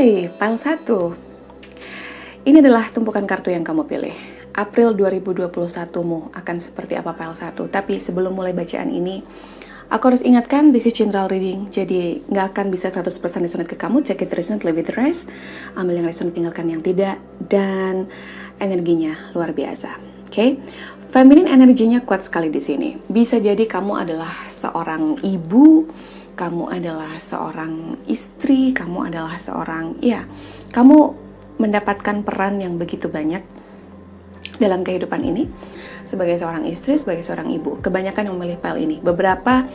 Pile 1. Ini adalah tumpukan kartu yang kamu pilih. April 2021-mu akan seperti apa Pile 1. Tapi sebelum mulai bacaan ini, aku harus ingatkan, this is general reading, jadi nggak akan bisa 100% resonate ke kamu. Check it resonate, leave it rest. Ambil yang resonate, tinggalkan yang tidak. Dan energinya luar biasa. Oke? Feminine energinya kuat sekali di sini. Bisa jadi kamu adalah seorang ibu, kamu adalah seorang istri, kamu adalah seorang, kamu mendapatkan peran yang begitu banyak dalam kehidupan ini. Sebagai seorang istri, sebagai seorang ibu. Kebanyakan yang memilih pile ini. Beberapa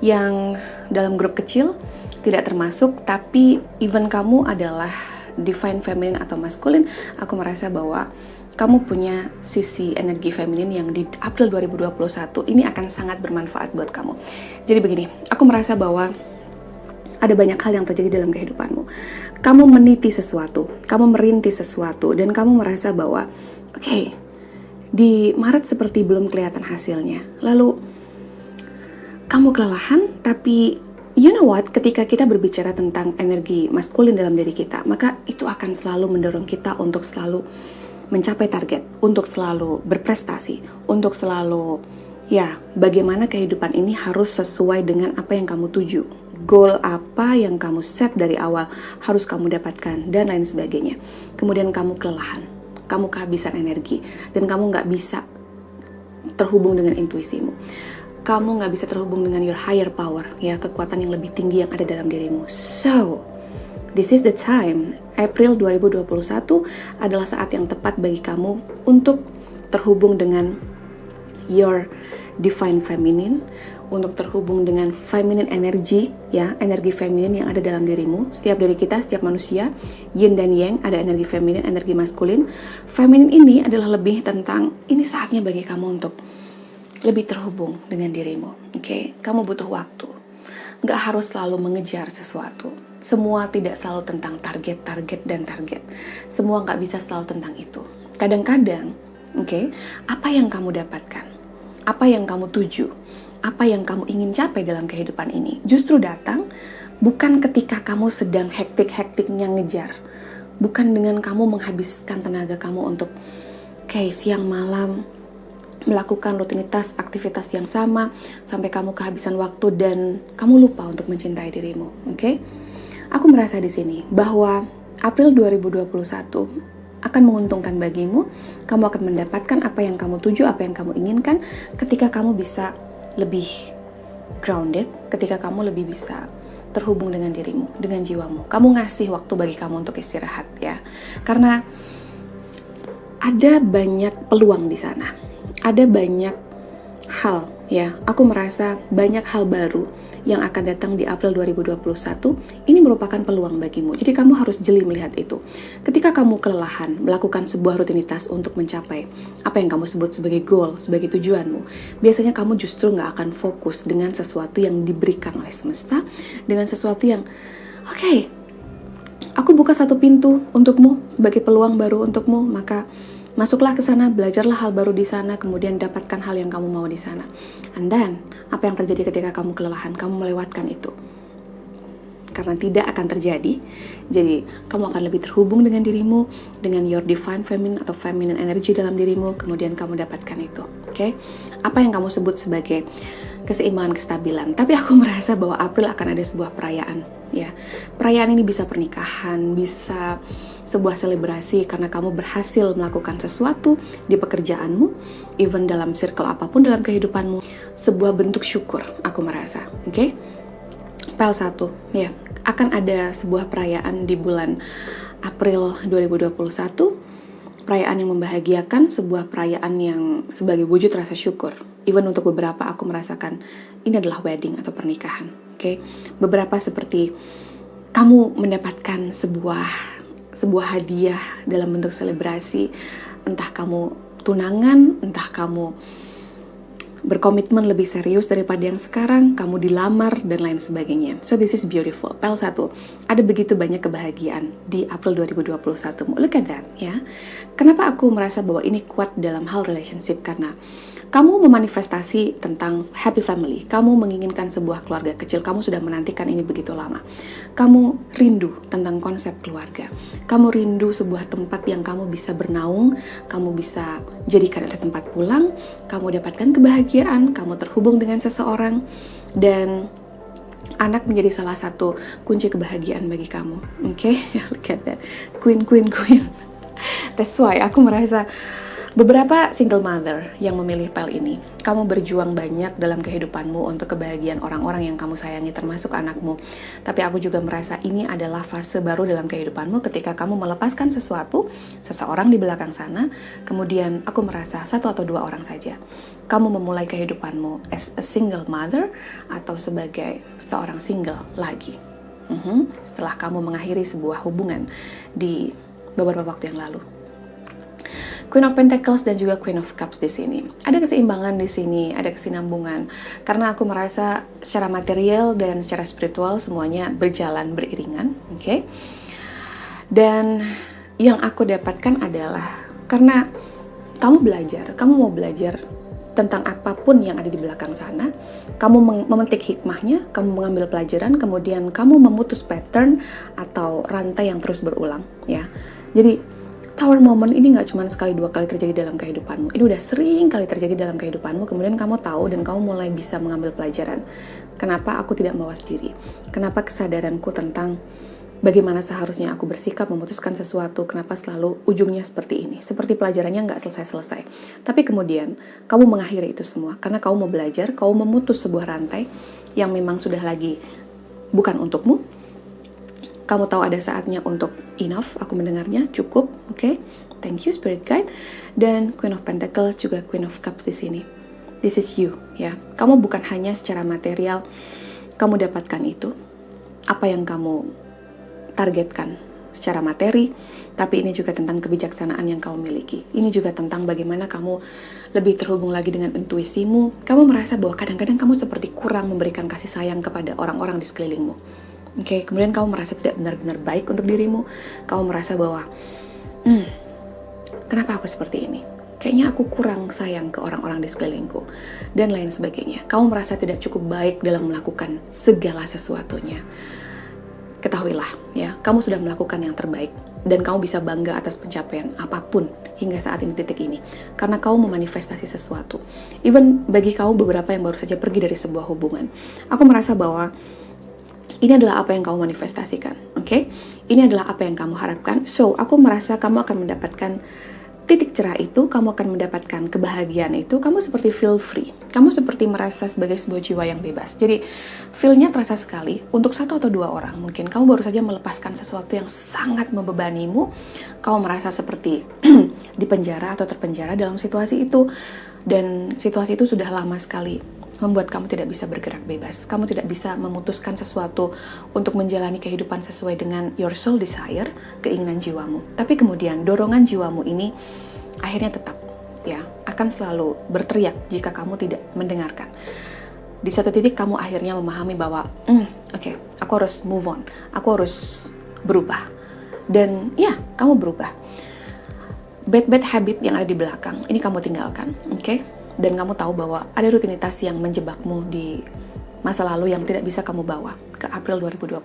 yang dalam grup kecil tidak termasuk, tapi even kamu adalah divine feminine atau masculine, aku merasa bahwa kamu punya sisi energi feminin yang di April 2021 ini akan sangat bermanfaat buat kamu. Jadi begini, aku merasa bahwa ada banyak hal yang terjadi dalam kehidupanmu. Kamu meniti sesuatu, kamu merintis sesuatu, dan kamu merasa bahwa, oke, di Maret seperti belum kelihatan hasilnya. Lalu, kamu kelelahan, tapi you know what, ketika kita berbicara tentang energi maskulin dalam diri kita, maka itu akan selalu mendorong kita untuk selalu mencapai target, untuk selalu berprestasi, untuk selalu, bagaimana kehidupan ini harus sesuai dengan apa yang kamu tuju. Goal apa yang kamu set dari awal harus kamu dapatkan, dan lain sebagainya. Kemudian kamu kelelahan, kamu kehabisan energi, dan kamu nggak bisa terhubung dengan intuisimu. Kamu nggak bisa terhubung dengan your higher power, kekuatan yang lebih tinggi yang ada dalam dirimu. So, this is the time. April 2021 adalah saat yang tepat bagi kamu untuk terhubung dengan your divine feminine, untuk terhubung dengan feminine energy, energi feminin yang ada dalam dirimu. Setiap dari kita, setiap manusia, yin dan yang, ada energi feminin, energi maskulin. Feminin ini adalah lebih tentang, ini saatnya bagi kamu untuk lebih terhubung dengan dirimu. Oke? Kamu butuh waktu. Nggak harus selalu mengejar sesuatu. Semua tidak selalu tentang target. Semua nggak bisa selalu tentang itu. Kadang-kadang, apa yang kamu dapatkan, apa yang kamu tuju, apa yang kamu ingin capai dalam kehidupan ini, justru datang bukan ketika kamu sedang hektik-hektiknya ngejar. Bukan dengan kamu menghabiskan tenaga kamu untuk, siang malam, melakukan rutinitas aktivitas yang sama sampai kamu kehabisan waktu dan kamu lupa untuk mencintai dirimu. Aku merasa di sini bahwa April 2021 akan menguntungkan bagimu. Kamu akan mendapatkan apa yang kamu tuju, apa yang kamu inginkan ketika kamu bisa lebih grounded, ketika kamu lebih bisa terhubung dengan dirimu, dengan jiwamu. Kamu ngasih waktu bagi kamu untuk istirahat, karena ada banyak peluang di sana. Ada banyak hal, aku merasa banyak hal baru yang akan datang di April 2021. Ini merupakan peluang bagimu. Jadi kamu harus jeli melihat itu. Ketika kamu kelelahan melakukan sebuah rutinitas untuk mencapai apa yang kamu sebut sebagai goal, sebagai tujuanmu, biasanya kamu justru nggak akan fokus dengan sesuatu yang diberikan oleh semesta, dengan sesuatu yang, aku buka satu pintu untukmu sebagai peluang baru untukmu, maka masuklah ke sana, belajarlah hal baru di sana, kemudian dapatkan hal yang kamu mau di sana. And then, apa yang terjadi ketika kamu kelelahan? Kamu melewatkan itu. Karena tidak akan terjadi. Jadi, kamu akan lebih terhubung dengan dirimu, dengan your divine feminine atau feminine energy dalam dirimu, kemudian kamu dapatkan itu. Apa yang kamu sebut sebagai keseimbangan, kestabilan. Tapi aku merasa bahwa April akan ada sebuah perayaan. Perayaan ini bisa pernikahan, bisa sebuah selebrasi karena kamu berhasil melakukan sesuatu di pekerjaanmu, even dalam circle apapun dalam kehidupanmu. Sebuah bentuk syukur, aku merasa. Pile 1, akan ada sebuah perayaan di bulan April 2021. Perayaan yang membahagiakan, sebuah perayaan yang sebagai wujud rasa syukur. Even untuk beberapa aku merasakan ini adalah wedding atau pernikahan. Beberapa seperti kamu mendapatkan sebuah hadiah dalam bentuk selebrasi, entah kamu tunangan, entah kamu berkomitmen lebih serius daripada yang sekarang, kamu dilamar, dan lain sebagainya. So this is beautiful. Pile 1, ada begitu banyak kebahagiaan di April 2021. Look at that, Kenapa aku merasa bahwa ini kuat dalam hal relationship? Karena kamu memanifestasi tentang happy family. Kamu menginginkan sebuah keluarga kecil. Kamu sudah menantikan ini begitu lama. Kamu rindu tentang konsep keluarga. Kamu rindu sebuah tempat yang kamu bisa bernaung. Kamu bisa jadikan itu tempat pulang. Kamu dapatkan kebahagiaan. Kamu terhubung dengan seseorang. Dan anak menjadi salah satu kunci kebahagiaan bagi kamu. Oke? Look at that. Queen. That's why aku merasa beberapa single mother yang memilih PEL ini, kamu berjuang banyak dalam kehidupanmu untuk kebahagiaan orang-orang yang kamu sayangi, termasuk anakmu. Tapi aku juga merasa ini adalah fase baru dalam kehidupanmu ketika kamu melepaskan seseorang di belakang sana, kemudian aku merasa 1 atau 2 orang saja. Kamu memulai kehidupanmu as a single mother atau sebagai seorang single lagi. Setelah kamu mengakhiri sebuah hubungan di beberapa waktu yang lalu. Queen of Pentacles dan juga Queen of Cups di sini. Ada keseimbangan di sini, ada kesinambungan. Karena aku merasa secara material dan secara spiritual semuanya berjalan beriringan, oke? Dan yang aku dapatkan adalah karena kamu mau belajar tentang apapun yang ada di belakang sana, kamu memetik hikmahnya, kamu mengambil pelajaran, kemudian kamu memutus pattern atau rantai yang terus berulang, ya. Jadi Tower moment ini gak cuma sekali 2 kali terjadi dalam kehidupanmu. Ini udah sering kali terjadi dalam kehidupanmu. Kemudian kamu tahu dan kamu mulai bisa mengambil pelajaran. Kenapa aku tidak mawas diri? Kenapa kesadaranku tentang bagaimana seharusnya aku bersikap memutuskan sesuatu, kenapa selalu ujungnya seperti ini? Seperti pelajarannya gak selesai-selesai. Tapi kemudian kamu mengakhiri itu semua. Karena kamu mau belajar, kamu memutus sebuah rantai yang memang sudah lagi bukan untukmu. Kamu tahu ada saatnya untuk enough, aku mendengarnya, cukup, oke? Thank you, Spirit Guide. Dan Queen of Pentacles juga Queen of Cups di sini. This is you, ya. Kamu bukan hanya secara material, kamu dapatkan itu, apa yang kamu targetkan secara materi, tapi ini juga tentang kebijaksanaan yang kamu miliki. Ini juga tentang bagaimana kamu lebih terhubung lagi dengan intuisimu. Kamu merasa bahwa kadang-kadang kamu seperti kurang memberikan kasih sayang kepada orang-orang di sekelilingmu. Oke, kemudian kamu merasa tidak benar-benar baik untuk dirimu. Kamu merasa bahwa, kenapa aku seperti ini? Kayaknya aku kurang sayang ke orang-orang di sekelilingku. Dan lain sebagainya. Kamu merasa tidak cukup baik dalam melakukan segala sesuatunya. Ketahuilah, ya, kamu sudah melakukan yang terbaik. Dan kamu bisa bangga atas pencapaian apapun hingga saat ini, detik ini. Karena kamu memanifestasi sesuatu. Even bagi kamu beberapa yang baru saja pergi dari sebuah hubungan. Aku merasa bahwa ini adalah apa yang kamu manifestasikan, oke? Ini adalah apa yang kamu harapkan. So, aku merasa kamu akan mendapatkan titik cerah itu, kamu akan mendapatkan kebahagiaan itu, kamu seperti feel free. Kamu seperti merasa sebagai sebuah jiwa yang bebas. Jadi, feel-nya terasa sekali untuk 1 atau 2 orang. Mungkin kamu baru saja melepaskan sesuatu yang sangat membebanimu. Kamu merasa seperti di penjara atau terpenjara dalam situasi itu. Dan situasi itu sudah lama sekali membuat kamu tidak bisa bergerak bebas. Kamu tidak bisa memutuskan sesuatu untuk menjalani kehidupan sesuai dengan your soul desire, keinginan jiwamu. Tapi kemudian dorongan jiwamu ini akhirnya tetap, ya, akan selalu berteriak jika kamu tidak mendengarkan. Di satu titik kamu akhirnya memahami bahwa, oke, aku harus move on, aku harus berubah. Dan ya, kamu berubah. Bad habit yang ada di belakang, ini kamu tinggalkan, oke? Dan kamu tahu bahwa ada rutinitas yang menjebakmu di masa lalu yang tidak bisa kamu bawa ke April 2021.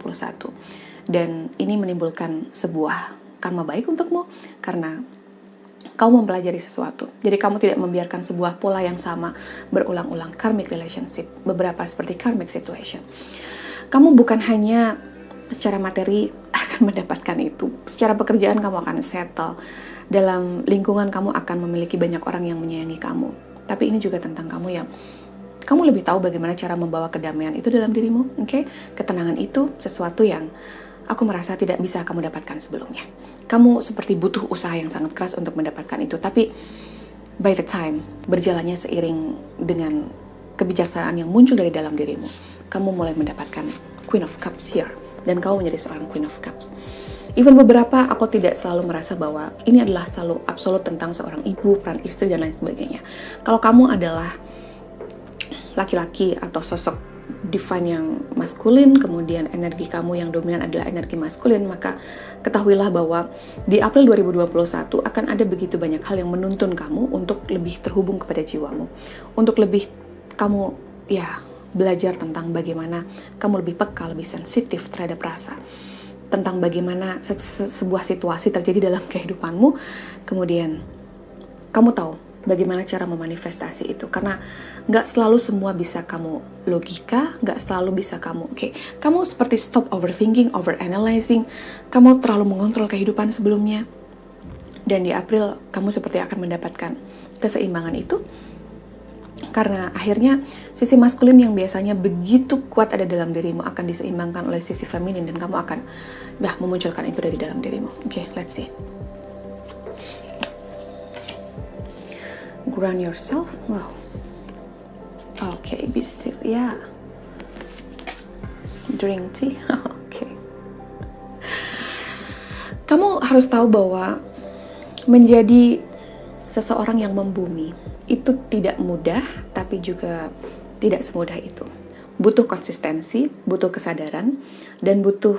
Dan ini menimbulkan sebuah karma baik untukmu karena kamu mempelajari sesuatu. Jadi kamu tidak membiarkan sebuah pola yang sama berulang-ulang, karmic relationship, beberapa seperti karmic situation. Kamu bukan hanya secara materi akan mendapatkan itu, secara pekerjaan kamu akan settle, dalam lingkungan kamu akan memiliki banyak orang yang menyayangi kamu. Tapi ini juga tentang kamu yang kamu lebih tahu bagaimana cara membawa kedamaian itu dalam dirimu, oke? Ketenangan itu sesuatu yang aku merasa tidak bisa kamu dapatkan sebelumnya. Kamu seperti butuh usaha yang sangat keras untuk mendapatkan itu, tapi by the time berjalannya seiring dengan kebijaksanaan yang muncul dari dalam dirimu, kamu mulai mendapatkan Queen of Cups here, dan kamu menjadi seorang Queen of Cups. Even beberapa, aku tidak selalu merasa bahwa ini adalah selalu absolut tentang seorang ibu, peran istri, dan lain sebagainya. Kalau kamu adalah laki-laki atau sosok divine yang maskulin, kemudian energi kamu yang dominan adalah energi maskulin, maka ketahuilah bahwa di April 2021 akan ada begitu banyak hal yang menuntun kamu untuk lebih terhubung kepada jiwamu, untuk lebih kamu belajar tentang bagaimana kamu lebih peka, lebih sensitif terhadap rasa, tentang bagaimana sebuah situasi terjadi dalam kehidupanmu, kemudian kamu tahu bagaimana cara memanifestasi itu. Karena nggak selalu semua bisa kamu logika, nggak selalu bisa kamu, kamu seperti stop overthinking, overanalyzing, kamu terlalu mengontrol kehidupan sebelumnya, dan di April kamu seperti akan mendapatkan keseimbangan itu. Karena akhirnya sisi maskulin yang biasanya begitu kuat ada dalam dirimu akan diseimbangkan oleh sisi feminin, dan kamu akan memunculkan itu dari dalam dirimu. Let's see. Ground yourself. Wow. Be still. Drink tea. Kamu harus tahu bahwa menjadi seseorang yang membumi itu tidak mudah, tapi juga tidak semudah itu. Butuh konsistensi, butuh kesadaran, dan butuh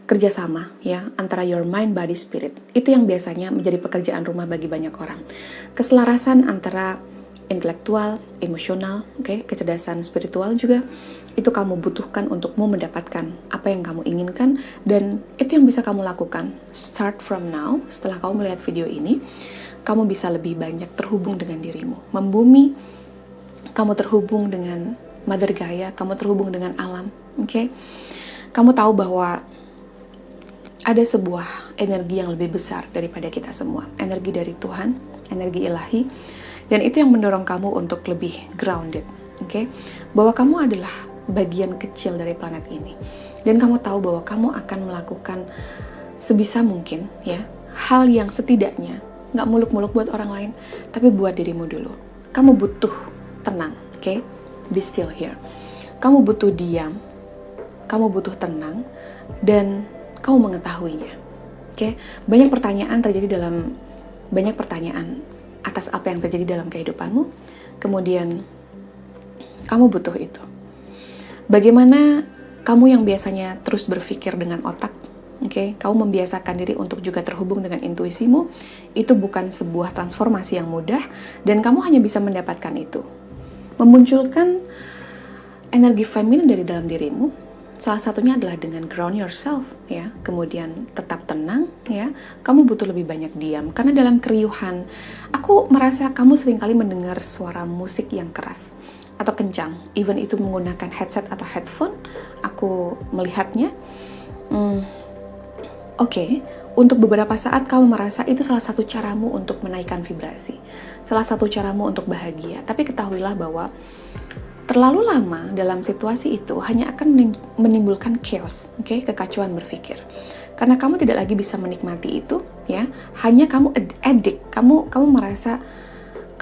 kerjasama antara your mind, body, spirit. Itu yang biasanya menjadi pekerjaan rumah bagi banyak orang. Keselarasan antara intelektual, emosional, kecerdasan spiritual juga itu kamu butuhkan untukmu mendapatkan apa yang kamu inginkan, dan itu yang bisa kamu lakukan start from now. Setelah kamu melihat video ini, kamu bisa lebih banyak terhubung dengan dirimu. Membumi, kamu terhubung dengan Mother Gaia, kamu terhubung dengan alam. Kamu tahu bahwa ada sebuah energi yang lebih besar daripada kita semua. Energi dari Tuhan, energi ilahi. Dan itu yang mendorong kamu untuk lebih grounded. Bahwa kamu adalah bagian kecil dari planet ini. Dan kamu tahu bahwa kamu akan melakukan sebisa mungkin hal yang setidaknya nggak muluk-muluk buat orang lain, tapi buat dirimu dulu. Kamu butuh tenang, be still here. Kamu butuh diam, kamu butuh tenang, dan kamu mengetahuinya. Banyak pertanyaan atas apa yang terjadi dalam kehidupanmu, kemudian kamu butuh itu. Bagaimana kamu yang biasanya terus berpikir dengan otak, kamu membiasakan diri untuk juga terhubung dengan intuisimu. Itu bukan sebuah transformasi yang mudah, dan kamu hanya bisa mendapatkan itu memunculkan energi feminin dari dalam dirimu. Salah satunya adalah dengan ground yourself, kemudian tetap tenang, kamu butuh lebih banyak diam, karena dalam keriuhan, aku merasa kamu seringkali mendengar suara musik yang keras atau kencang, even itu menggunakan headset atau headphone. Aku melihatnya. Untuk beberapa saat kamu merasa itu salah satu caramu untuk menaikkan vibrasi, salah satu caramu untuk bahagia. Tapi ketahuilah bahwa terlalu lama dalam situasi itu hanya akan menimbulkan chaos, kekacauan berpikir. Karena kamu tidak lagi bisa menikmati itu, hanya kamu addict, kamu merasa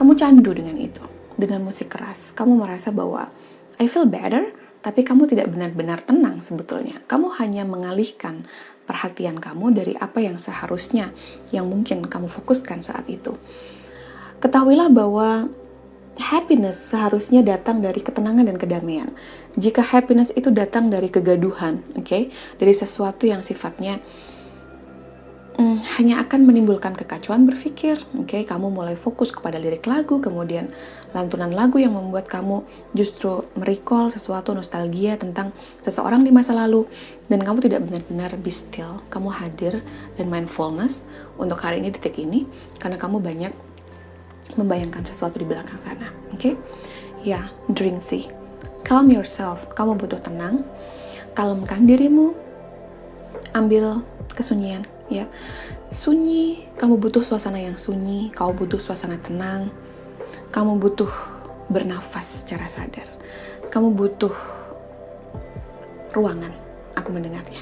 kamu candu dengan itu, dengan musik keras. Kamu merasa bahwa I feel better, tapi kamu tidak benar-benar tenang sebetulnya. Kamu hanya mengalihkan perhatian kamu dari apa yang seharusnya, yang mungkin kamu fokuskan saat itu. Ketahuilah bahwa happiness seharusnya datang dari ketenangan dan kedamaian. Jika happiness itu datang dari kegaduhan, dari sesuatu yang sifatnya hanya akan menimbulkan kekacauan berpikir. Kamu mulai fokus kepada lirik lagu, kemudian lantunan lagu yang membuat kamu justru merecall sesuatu, nostalgia tentang seseorang di masa lalu, dan kamu tidak benar-benar be still, kamu hadir dan mindfulness untuk hari ini, detik ini, karena kamu banyak membayangkan sesuatu di belakang sana. Drink tea, calm yourself. Kamu butuh tenang, kalemkan dirimu, ambil kesunyian. Sunyi, kamu butuh suasana yang sunyi, kamu butuh suasana tenang, kamu butuh bernafas secara sadar, kamu butuh ruangan, aku mendengarnya,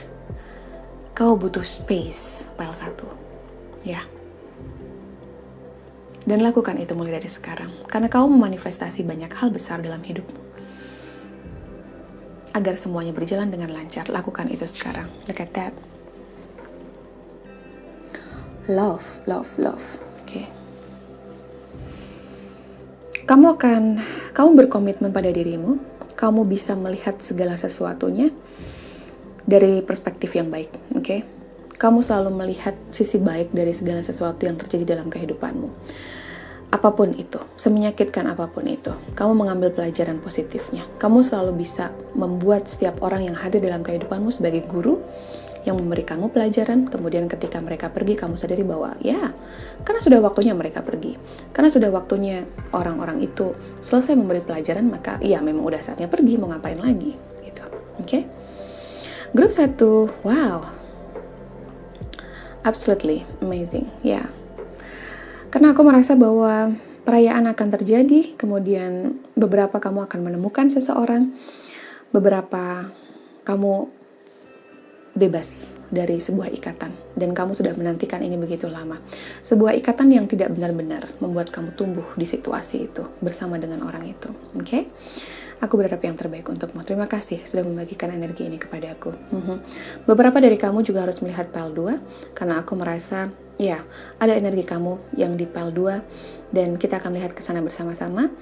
kamu butuh space, file 1, dan lakukan itu mulai dari sekarang, karena kamu memanifestasi banyak hal besar dalam hidupmu. Agar semuanya berjalan dengan lancar, lakukan itu sekarang. Look at that. Love. Kamu berkomitmen pada dirimu, kamu bisa melihat segala sesuatunya dari perspektif yang baik, oke? Kamu selalu melihat sisi baik dari segala sesuatu yang terjadi dalam kehidupanmu. Apapun itu, semenyakitkan apapun itu, kamu mengambil pelajaran positifnya. Kamu selalu bisa membuat setiap orang yang hadir dalam kehidupanmu sebagai guru yang memberikanmu pelajaran. Kemudian ketika mereka pergi, kamu sadari bahwa ya, karena sudah waktunya mereka pergi, karena sudah waktunya orang-orang itu selesai memberi pelajaran, maka ya memang udah saatnya pergi, mau ngapain lagi gitu. Oke? Grup 1, wow, absolutely amazing, ya. Karena aku merasa bahwa perayaan akan terjadi, kemudian beberapa kamu akan menemukan seseorang, beberapa kamu bebas dari sebuah ikatan, dan kamu sudah menantikan ini begitu lama. Sebuah ikatan yang tidak benar-benar membuat kamu tumbuh di situasi itu, bersama dengan orang itu, oke? Aku berharap yang terbaik untukmu. Terima kasih sudah membagikan energi ini kepada aku. Beberapa dari kamu juga harus melihat PL2, karena aku merasa, ya, ada energi kamu yang di PL2, dan kita akan lihat ke sana bersama-sama.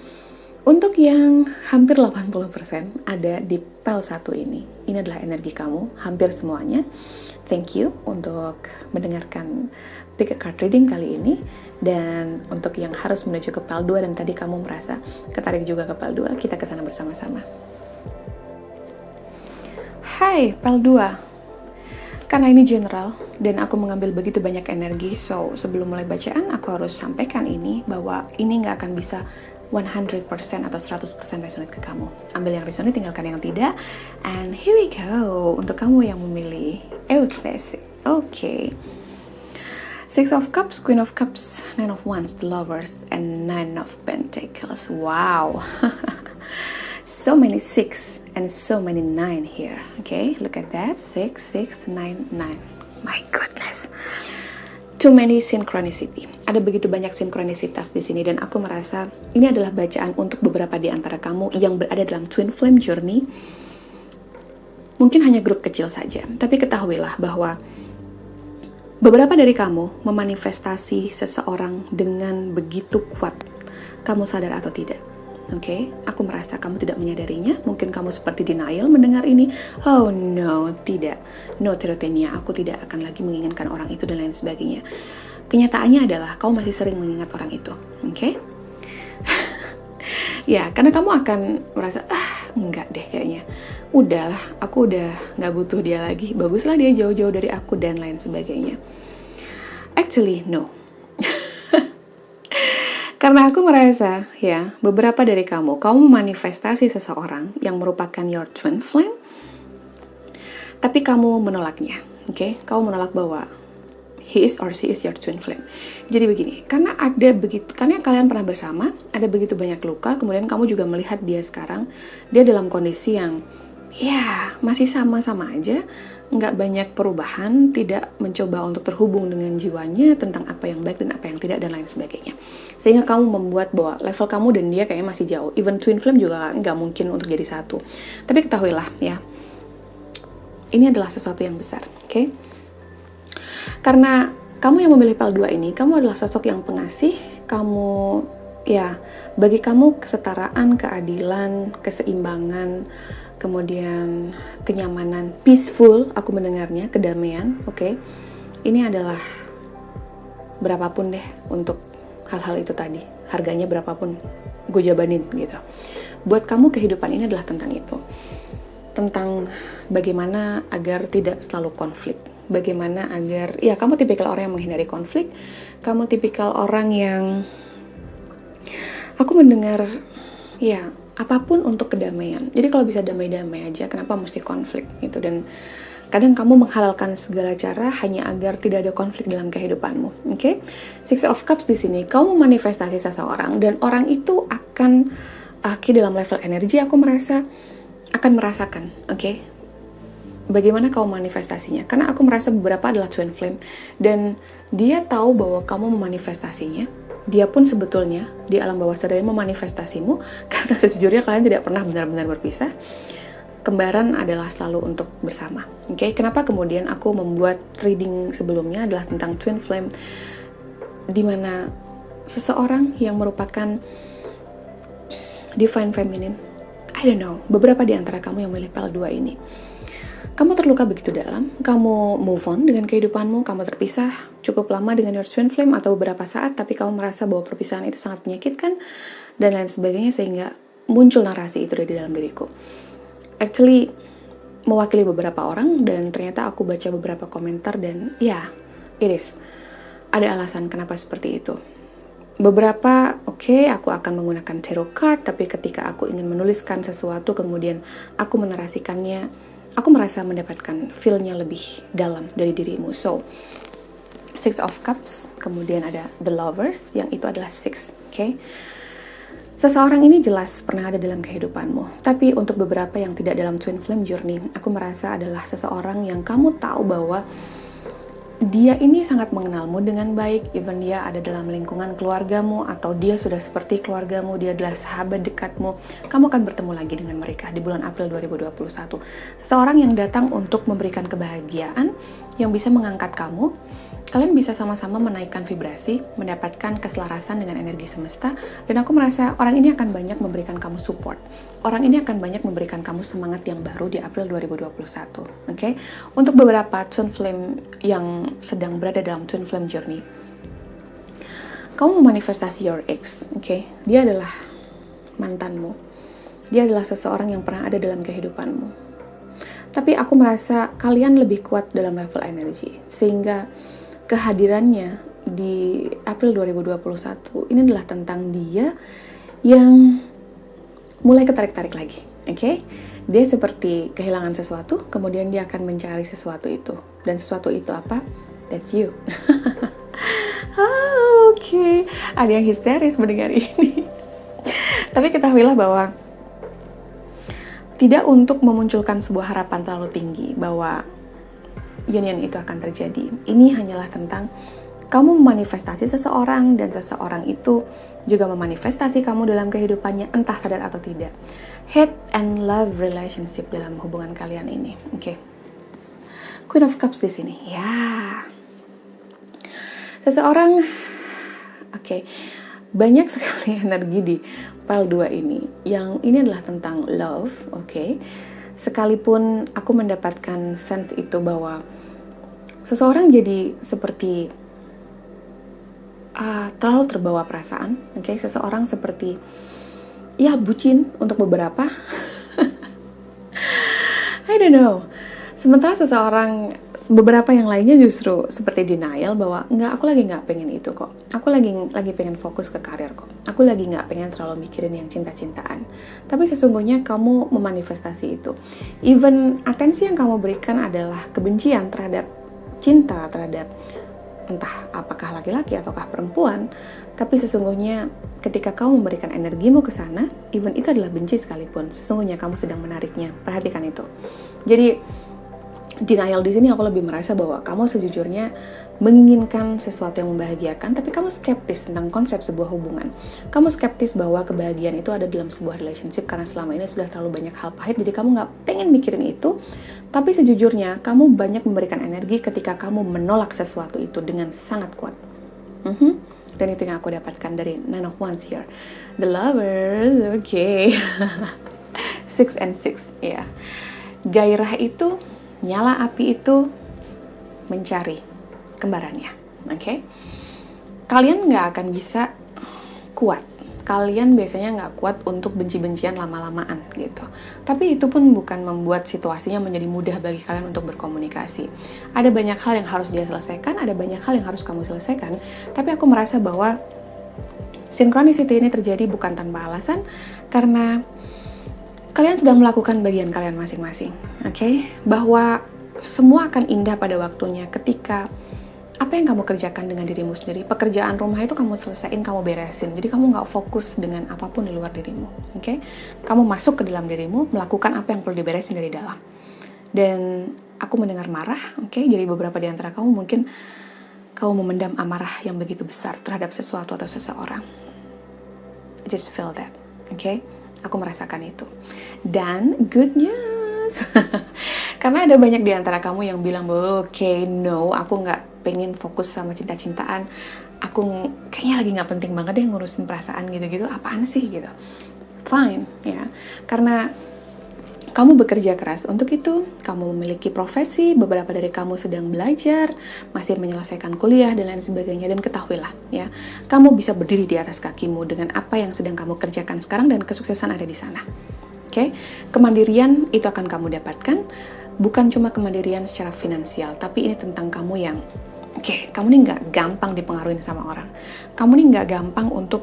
Untuk yang hampir 80% ada di PL1 ini adalah energi kamu, hampir semuanya. Thank you untuk mendengarkan Pick a Card Reading kali ini. Dan untuk yang harus menuju ke PL2 dan tadi kamu merasa ketarik juga ke PL2, kita ke sana bersama-sama. Hai PL2, karena ini general dan aku mengambil begitu banyak energi, so sebelum mulai bacaan aku harus sampaikan ini bahwa ini nggak akan bisa 100% atau 100% resonate ke kamu. Ambil yang resonate, tinggalkan yang tidak. And here we go, untuk kamu yang memilih Euclid. Oke. Six of Cups, Queen of Cups, Nine of Wands, the Lovers, and Nine of Pentacles. Wow. So many 6 and so many 9 here. Okay, look at that. 6, 6, 9, 9. My goodness. Too many synchronicity. Ada begitu banyak sinkronisitas di sini, dan aku merasa ini adalah bacaan untuk beberapa di antara kamu yang berada dalam twin flame journey. Mungkin hanya grup kecil saja, tapi ketahuilah bahwa beberapa dari kamu memanifestasi seseorang dengan begitu kuat, kamu sadar atau tidak. Oke, aku merasa kamu tidak menyadarinya. Mungkin kamu seperti denial mendengar ini. Oh no, tidak. No terotenia, aku tidak akan lagi menginginkan orang itu dan lain sebagainya. Kenyataannya adalah kamu masih sering mengingat orang itu. Oke? Ya, karena kamu akan merasa, enggak deh kayaknya. Udahlah, aku udah gak butuh dia lagi. Baguslah dia jauh-jauh dari aku dan lain sebagainya. Actually, no. Karena aku merasa, ya, beberapa dari kamu manifestasi seseorang yang merupakan your twin flame, tapi kamu menolaknya, oke? Kamu menolak bahwa he is or she is your twin flame. Jadi begini, karena kalian pernah bersama, ada begitu banyak luka, kemudian kamu juga melihat dia sekarang, dia dalam kondisi yang, ya, masih sama-sama aja, nggak banyak perubahan, tidak mencoba untuk terhubung dengan jiwanya tentang apa yang baik dan apa yang tidak dan lain sebagainya. Sehingga kamu membuat bahwa level kamu dan dia kayaknya masih jauh. Even twin flame juga nggak mungkin untuk jadi satu. Tapi ketahuilah ya, ini adalah sesuatu yang besar, oke? Karena kamu yang memilih PL2 ini, kamu adalah sosok yang pengasih, kamu, ya, bagi kamu kesetaraan, keadilan, keseimbangan, kemudian kenyamanan, peaceful, aku mendengarnya, kedamaian, oke? Ini adalah berapapun deh untuk hal-hal itu tadi, harganya berapapun, gue jabanin gitu. Buat kamu kehidupan ini adalah tentang itu, tentang bagaimana agar tidak selalu konflik, bagaimana agar, ya, kamu tipikal orang yang menghindari konflik, kamu tipikal orang yang, aku mendengar, ya, apapun untuk kedamaian. Jadi kalau bisa damai-damai aja, kenapa mesti konflik gitu? Dan kadang kamu menghalalkan segala cara hanya agar tidak ada konflik dalam kehidupanmu. Oke? Six of Cups di sini, kamu manifestasi seseorang dan orang itu akan dalam level energi, aku merasa akan merasakan, oke? Bagaimana kamu manifestasinya? Karena aku merasa beberapa adalah twin flame dan dia tahu bahwa kamu memanifestasinya. Dia pun sebetulnya di alam bawah sadar memanifestasimu, karena sejujurnya kalian tidak pernah benar-benar berpisah. Kembaran adalah selalu untuk bersama. Oke, kenapa kemudian aku membuat reading sebelumnya adalah tentang twin flame, di mana seseorang yang merupakan divine feminine I don't know, beberapa di antara kamu yang milih PL2 ini, kamu terluka begitu dalam, kamu move on dengan kehidupanmu, kamu terpisah cukup lama dengan your twin flame atau beberapa saat, tapi kamu merasa bahwa perpisahan itu sangat menyakitkan, dan lain sebagainya, sehingga muncul narasi itu dari dalam diriku. Actually, mewakili beberapa orang, dan ternyata aku baca beberapa komentar, dan ya, it is. Ada alasan kenapa seperti itu. Beberapa, aku akan menggunakan tarot card, tapi ketika aku ingin menuliskan sesuatu, kemudian aku menarasikannya, aku merasa mendapatkan feel-nya lebih dalam dari dirimu. So, Six of Cups, kemudian ada The Lovers, yang itu adalah six, Seseorang ini jelas pernah ada dalam kehidupanmu, tapi untuk beberapa yang tidak dalam twin flame journey, aku merasa adalah seseorang yang kamu tahu bahwa dia ini sangat mengenalmu dengan baik, even dia ada dalam lingkungan keluargamu, atau dia sudah seperti keluargamu, dia adalah sahabat dekatmu. Kamu akan bertemu lagi dengan mereka di bulan April 2021. Seseorang yang datang untuk memberikan kebahagiaan, yang bisa mengangkat kamu. Kalian bisa sama-sama menaikkan vibrasi, mendapatkan keselarasan dengan energi semesta, dan aku merasa orang ini akan banyak memberikan kamu support. Orang ini akan banyak memberikan kamu semangat yang baru di April 2021. Untuk beberapa twin flame yang sedang berada dalam twin flame journey, kamu memanifestasi your ex, Dia adalah mantanmu. Dia adalah seseorang yang pernah ada dalam kehidupanmu. Tapi aku merasa kalian lebih kuat dalam level energi, sehingga kehadirannya di April 2021 ini adalah tentang dia yang mulai ketarik-tarik lagi, Dia seperti kehilangan sesuatu, kemudian dia akan mencari sesuatu itu. Dan sesuatu itu apa? That's you. Ada yang histeris mendengar ini. Tapi ketahuilah bahwa tidak untuk memunculkan sebuah harapan terlalu tinggi bahwa union itu akan terjadi. Ini hanyalah tentang kamu memanifestasi seseorang, dan seseorang itu juga memanifestasi kamu dalam kehidupannya, entah sadar atau tidak. Hate and love relationship dalam hubungan kalian ini. Queen of Cups di sini. Seseorang, banyak sekali energi di pile 2 ini. Yang ini adalah tentang love, Sekalipun aku mendapatkan sense itu bahwa seseorang jadi seperti terlalu terbawa perasaan, Seseorang seperti bucin untuk beberapa. I don't know. Sementara beberapa yang lainnya justru seperti denial bahwa aku lagi nggak pengen itu kok. Aku lagi pengen fokus ke karir kok. Aku lagi nggak pengen terlalu mikirin yang cinta-cintaan. Tapi sesungguhnya kamu memanifestasi itu. Even atensi yang kamu berikan adalah kebencian terhadap cinta, terhadap entah apakah laki-laki ataukah perempuan. Tapi sesungguhnya ketika kamu memberikan energimu ke sana, even itu adalah benci sekalipun, sesungguhnya kamu sedang menariknya. Perhatikan itu. Jadi denial di sini aku lebih merasa bahwa kamu sejujurnya menginginkan sesuatu yang membahagiakan, tapi kamu skeptis tentang konsep sebuah hubungan. Kamu skeptis bahwa kebahagiaan itu ada dalam sebuah relationship karena selama ini sudah terlalu banyak hal pahit, jadi kamu nggak pengen mikirin itu. Tapi sejujurnya kamu banyak memberikan energi ketika kamu menolak sesuatu itu dengan sangat kuat. Dan itu yang aku dapatkan dari Nine of Wands here. The Lovers, Six and six, Gairah itu, nyala api itu mencari kembarannya, Kalian nggak akan bisa kuat. Kalian biasanya nggak kuat untuk benci-bencian lama-lamaan gitu. Tapi itu pun bukan membuat situasinya menjadi mudah bagi kalian untuk berkomunikasi. Ada banyak hal yang harus dia selesaikan, ada banyak hal yang harus kamu selesaikan. Tapi aku merasa bahwa synchronicity ini terjadi bukan tanpa alasan, karena kalian sedang melakukan bagian kalian masing-masing, Bahwa semua akan indah pada waktunya ketika apa yang kamu kerjakan dengan dirimu sendiri. Pekerjaan rumah itu kamu selesaiin, kamu beresin. Jadi kamu nggak fokus dengan apapun di luar dirimu, Kamu masuk ke dalam dirimu, melakukan apa yang perlu diberesin dari dalam. Dan aku mendengar marah, Jadi beberapa di antara kamu mungkin kamu memendam amarah yang begitu besar terhadap sesuatu atau seseorang. I just feel that, Aku merasakan itu. Dan good news, karena ada banyak di antara kamu yang bilang bahwa no, aku nggak pengen fokus sama cinta-cintaan, aku kayaknya lagi nggak penting banget deh ngurusin perasaan gitu-gitu, apaan sih gitu. fine ya. Karena kamu bekerja keras untuk itu, kamu memiliki profesi, beberapa dari kamu sedang belajar, masih menyelesaikan kuliah dan lain sebagainya, dan ketahuilah ya, kamu bisa berdiri di atas kakimu dengan apa yang sedang kamu kerjakan sekarang dan kesuksesan ada di sana. Oke? Kemandirian itu akan kamu dapatkan, bukan cuma kemandirian secara finansial, tapi ini tentang kamu yang kamu nih nggak gampang dipengaruhi sama orang. Kamu nih nggak gampang untuk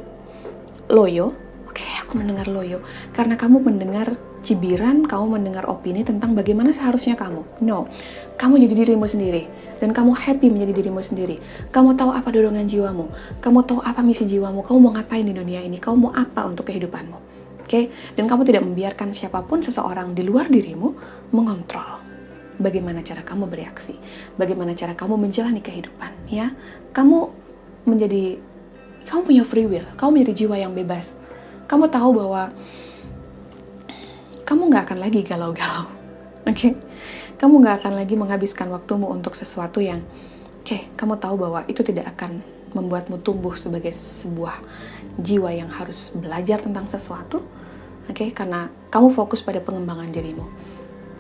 loyo. Aku mendengar loyo karena kamu mendengar cibiran, kamu mendengar opini tentang bagaimana seharusnya kamu. No, kamu jadi dirimu sendiri dan kamu happy menjadi dirimu sendiri. Kamu tahu apa dorongan jiwamu, kamu tahu apa misi jiwamu, kamu mau ngapain di dunia ini, kamu mau apa untuk kehidupanmu. Dan kamu tidak membiarkan siapapun, seseorang di luar dirimu mengontrol bagaimana cara kamu bereaksi, bagaimana cara kamu menjalani kehidupan. Ya, kamu punya free will, kamu menjadi jiwa yang bebas. Kamu tahu bahwa kamu nggak akan lagi galau-galau, Kamu nggak akan lagi menghabiskan waktumu untuk sesuatu yang, kamu tahu bahwa itu tidak akan membuatmu tumbuh sebagai sebuah jiwa yang harus belajar tentang sesuatu, karena kamu fokus pada pengembangan dirimu.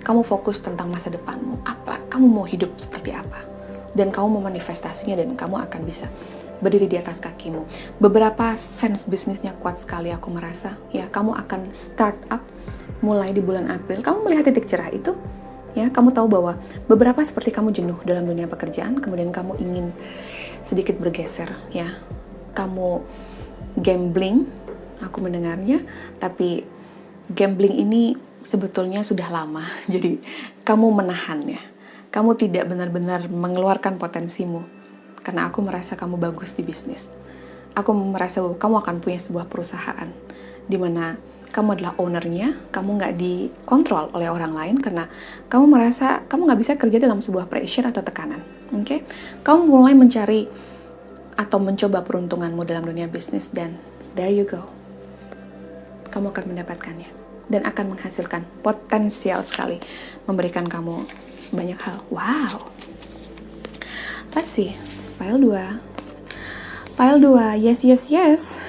Kamu fokus tentang masa depanmu, kamu mau hidup seperti apa, dan kamu memanifestasinya dan kamu akan bisa berdiri di atas kakimu. Beberapa sense bisnisnya kuat sekali, aku merasa ya, kamu akan start up mulai di bulan April. Kamu melihat titik cerah itu ya, kamu tahu bahwa beberapa seperti kamu jenuh dalam dunia pekerjaan, kemudian kamu ingin sedikit bergeser ya, kamu gambling, aku mendengarnya, tapi gambling ini sebetulnya sudah lama, jadi kamu menahannya, kamu tidak benar-benar mengeluarkan potensimu. Karena aku merasa kamu bagus di bisnis. Aku merasa bahwa kamu akan punya sebuah perusahaan di mana kamu adalah ownernya, kamu nggak dikontrol oleh orang lain karena kamu merasa kamu nggak bisa kerja dalam sebuah pressure atau tekanan. Kamu mulai mencari atau mencoba peruntunganmu dalam dunia bisnis dan there you go. Kamu akan mendapatkannya dan akan menghasilkan potensial sekali, memberikan kamu banyak hal. Wow. Let's see. File 2, yes.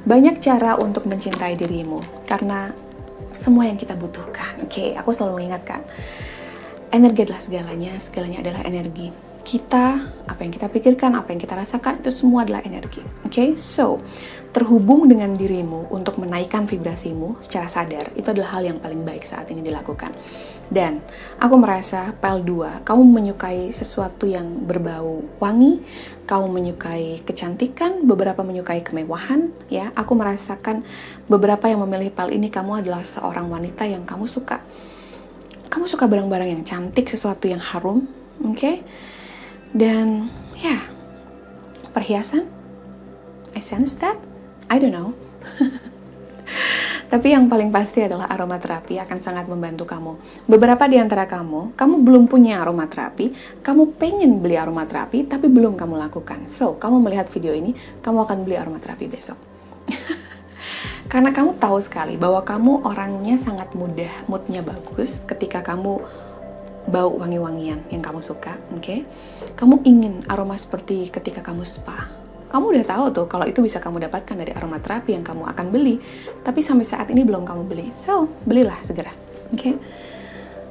Banyak cara untuk mencintai dirimu, karena semua yang kita butuhkan. Aku selalu mengingatkan, energi adalah segalanya, segalanya adalah energi. Kita, apa yang kita pikirkan, apa yang kita rasakan, itu semua adalah energi. So, terhubung dengan dirimu untuk menaikkan vibrasimu secara sadar, itu adalah hal yang paling baik saat ini dilakukan. Dan aku merasa file 2, kamu menyukai sesuatu yang berbau wangi, kamu menyukai kecantikan, beberapa menyukai kemewahan, ya. Aku merasakan beberapa yang memilih file ini, kamu adalah seorang wanita yang kamu suka. Kamu suka barang-barang yang cantik, sesuatu yang harum, Dan ya, perhiasan, I sense that, I don't know. Tapi yang paling pasti adalah aromaterapi akan sangat membantu kamu. Beberapa di antara kamu belum punya aromaterapi, kamu pengen beli aromaterapi, tapi belum kamu lakukan. So, kamu melihat video ini, kamu akan beli aromaterapi besok. Karena kamu tahu sekali bahwa kamu orangnya sangat mudah, moodnya bagus ketika kamu bau wangi-wangian yang kamu suka, Kamu ingin aroma seperti ketika kamu spa. Kamu udah tahu tuh kalau itu bisa kamu dapatkan dari aromaterapi yang kamu akan beli, tapi sampai saat ini belum kamu beli. So, belilah segera,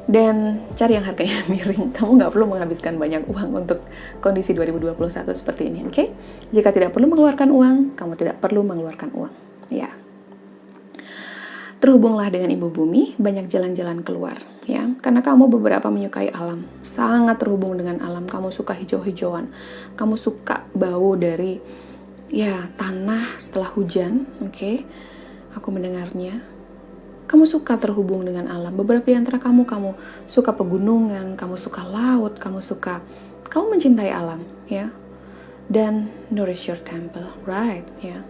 Dan cari yang harganya miring. Kamu nggak perlu menghabiskan banyak uang untuk kondisi 2021 seperti ini, Jika tidak perlu mengeluarkan uang, kamu tidak perlu mengeluarkan uang, ya. Terhubunglah dengan Ibu Bumi, banyak jalan-jalan keluar, ya. Karena kamu beberapa menyukai alam, sangat terhubung dengan alam. Kamu suka hijau-hijauan, kamu suka bau dari tanah setelah hujan, Aku mendengarnya. Kamu suka terhubung dengan alam. Beberapa di antara kamu suka pegunungan, kamu suka laut, kamu mencintai alam, ya. Dan nourish your temple, right, ya.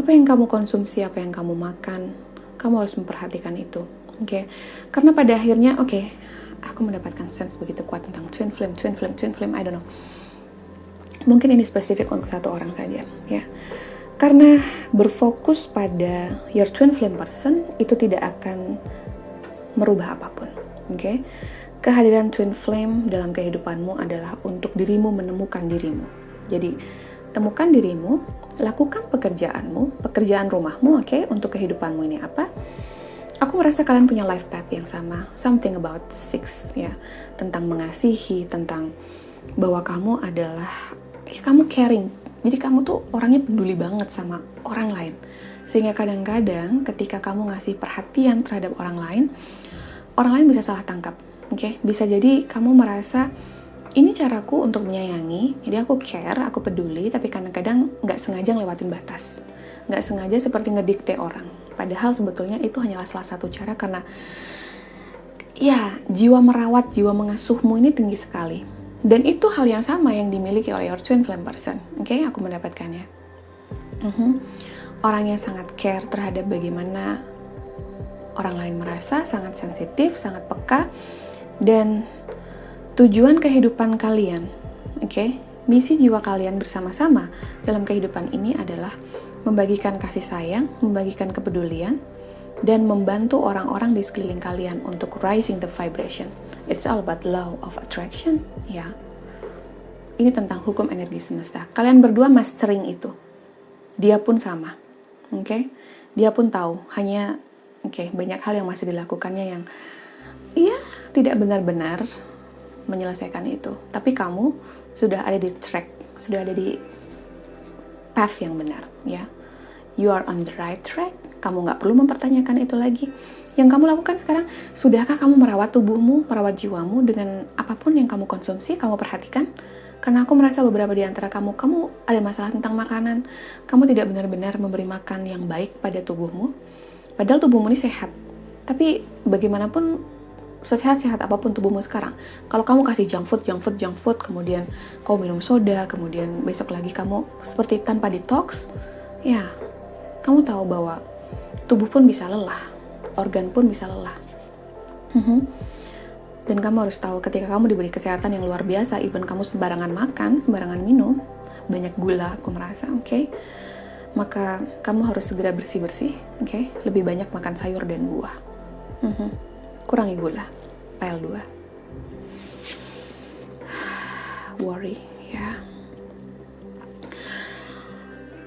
Apa yang kamu konsumsi, apa yang kamu makan, kamu harus memperhatikan itu, Karena pada akhirnya, aku mendapatkan sense begitu kuat tentang twin flame, I don't know. Mungkin ini spesifik untuk satu orang saja, ya. Karena berfokus pada your twin flame person itu tidak akan merubah apapun, Kehadiran twin flame dalam kehidupanmu adalah untuk dirimu menemukan dirimu. Jadi, temukan dirimu, Lakukan pekerjaanmu, pekerjaan rumahmu, oke, untuk kehidupanmu ini apa. Aku merasa kalian punya life path yang sama, something about six, ya, tentang mengasihi, tentang bahwa kamu adalah, ya, kamu caring. Jadi kamu tuh orangnya peduli banget sama orang lain. Sehingga kadang-kadang ketika kamu ngasih perhatian terhadap orang lain bisa salah tangkap, oke? Bisa jadi kamu merasa, ini caraku untuk menyayangi, jadi aku care, aku peduli, tapi kadang-kadang nggak sengaja ngelewatin batas. Nggak sengaja seperti ngedikte orang. Padahal sebetulnya itu hanyalah salah satu cara karena, ya, jiwa merawat, jiwa mengasuhmu ini tinggi sekali. Dan itu hal yang sama yang dimiliki oleh your twin flame person. Oke, aku mendapatkannya. Orangnya sangat care terhadap bagaimana orang lain merasa, sangat sensitif, sangat peka, dan tujuan kehidupan kalian, oke, misi jiwa kalian bersama-sama dalam kehidupan ini adalah membagikan kasih sayang, membagikan kepedulian, dan membantu orang-orang di sekeliling kalian untuk rising the vibration. It's all about law of attraction, ya. Ini tentang hukum energi semesta. Kalian berdua mastering itu. Dia pun sama, oke? Dia pun tahu, hanya, banyak hal yang masih dilakukannya yang, ya, tidak benar-benar menyelesaikan itu. Tapi kamu sudah ada di track, sudah ada di path yang benar, ya. You are on the right track. Kamu nggak perlu mempertanyakan itu lagi. Yang kamu lakukan sekarang, sudahkah kamu merawat tubuhmu, merawat jiwamu dengan apapun yang kamu konsumsi, kamu perhatikan? Karena aku merasa beberapa di antara kamu ada masalah tentang makanan. Kamu tidak benar-benar memberi makan yang baik pada tubuhmu. Padahal tubuhmu ini sehat. Tapi bagaimanapun, sesehat-sehat apapun tubuhmu sekarang, kalau kamu kasih junk food, kemudian kamu minum soda, kemudian besok lagi kamu seperti tanpa detox, ya, kamu tahu bahwa tubuh pun bisa lelah, organ pun bisa lelah. Dan kamu harus tahu ketika kamu diberi kesehatan yang luar biasa, even kamu sembarangan makan, sembarangan minum, banyak gula, aku merasa, oke? Maka kamu harus segera bersih-bersih, oke? Lebih banyak makan sayur dan buah. Kurangi gula, pile 2. Worry, ya.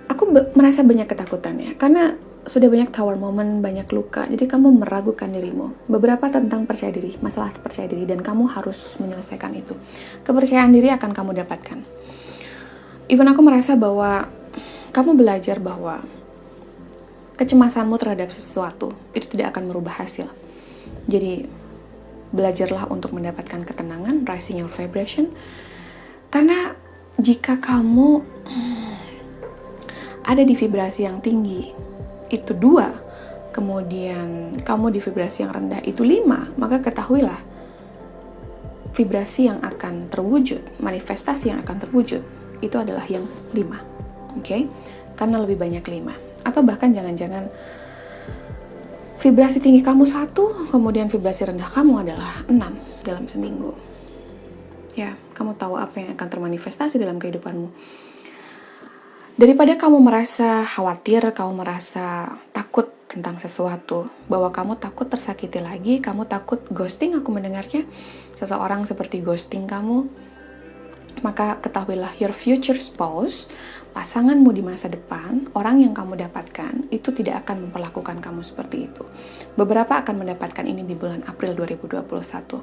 Aku merasa banyak ketakutan, ya, karena sudah banyak tower moment, banyak luka, jadi kamu meragukan dirimu. Beberapa tentang percaya diri, masalah percaya diri, dan kamu harus menyelesaikan itu. Kepercayaan diri akan kamu dapatkan. Even aku merasa bahwa kamu belajar bahwa kecemasanmu terhadap sesuatu itu tidak akan merubah hasil. Jadi, belajarlah untuk mendapatkan ketenangan, rising your vibration. Karena jika kamu ada di vibrasi yang tinggi, itu 2, kemudian kamu di vibrasi yang rendah, itu 5, maka ketahuilah, vibrasi yang akan terwujud, manifestasi yang akan terwujud, itu adalah yang 5, oke? Karena lebih banyak 5. Atau bahkan jangan-jangan vibrasi tinggi kamu 1, kemudian vibrasi rendah kamu adalah 6 dalam seminggu. Ya, kamu tahu apa yang akan termanifestasi dalam kehidupanmu. Daripada kamu merasa khawatir, kamu merasa takut tentang sesuatu, bahwa kamu takut tersakiti lagi, kamu takut ghosting, aku mendengarnya, seseorang seperti ghosting kamu, maka ketahuilah your future spouse, pasanganmu di masa depan, orang yang kamu dapatkan, itu tidak akan memperlakukan kamu seperti itu. Beberapa akan mendapatkan ini di bulan April 2021.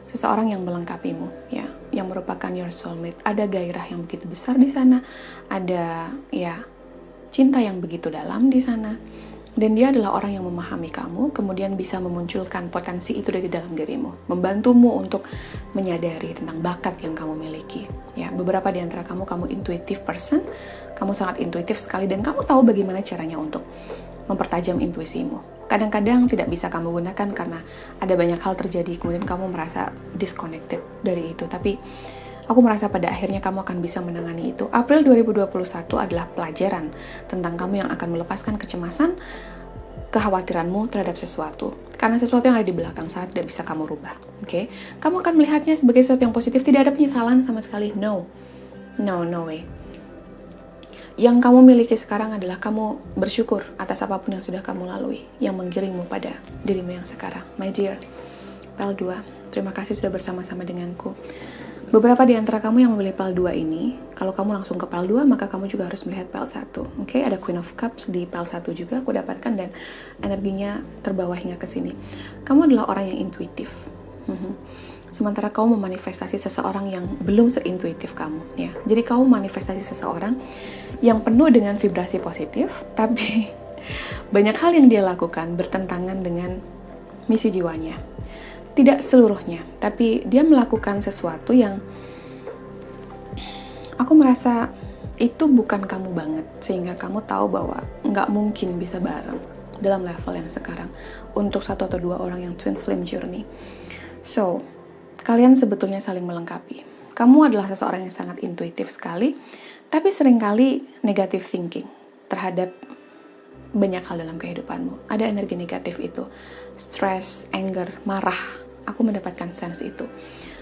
Seseorang yang melengkapimu, ya, yang merupakan your soulmate. Ada gairah yang begitu besar di sana, ada, ya, cinta yang begitu dalam di sana. Dan dia adalah orang yang memahami kamu, kemudian bisa memunculkan potensi itu dari dalam dirimu, membantumu untuk menyadari tentang bakat yang kamu miliki. Ya, beberapa di antara kamu intuitive person, kamu sangat intuitif sekali, dan kamu tahu bagaimana caranya untuk mempertajam intuisimu. Kadang-kadang tidak bisa kamu gunakan karena ada banyak hal terjadi, kemudian kamu merasa disconnected dari itu. Tapi aku merasa pada akhirnya kamu akan bisa menangani itu. April 2021 adalah pelajaran tentang kamu yang akan melepaskan kecemasan, kekhawatiranmu terhadap sesuatu. Karena sesuatu yang ada di belakang sana tidak bisa kamu rubah. Oke? Kamu akan melihatnya sebagai sesuatu yang positif, tidak ada penyesalan sama sekali. No way. Yang kamu miliki sekarang adalah kamu bersyukur atas apapun yang sudah kamu lalui, yang menggiringmu pada dirimu yang sekarang. My dear, pile 2, terima kasih sudah bersama-sama denganku. Beberapa di antara kamu yang memilih PAL 2 ini, kalau kamu langsung ke PAL 2, maka kamu juga harus melihat PAL 1. Oke, ada Queen of Cups di PAL 1 juga aku dapatkan, dan energinya terbawa hingga ke sini. Kamu adalah orang yang intuitif. Sementara kamu memanifestasi seseorang yang belum seintuitif kamu, ya. Jadi kamu manifestasi seseorang yang penuh dengan vibrasi positif, tapi banyak hal yang dia lakukan bertentangan dengan misi jiwanya. Tidak seluruhnya, tapi dia melakukan sesuatu yang aku merasa itu bukan kamu banget, sehingga kamu tahu bahwa nggak mungkin bisa bareng dalam level yang sekarang untuk satu atau dua orang yang twin flame journey. So, kalian sebetulnya saling melengkapi. Kamu adalah seseorang yang sangat intuitif sekali, tapi seringkali negative thinking terhadap banyak hal dalam kehidupanmu. Ada energi negatif itu, stress, anger, marah. Aku mendapatkan sense itu.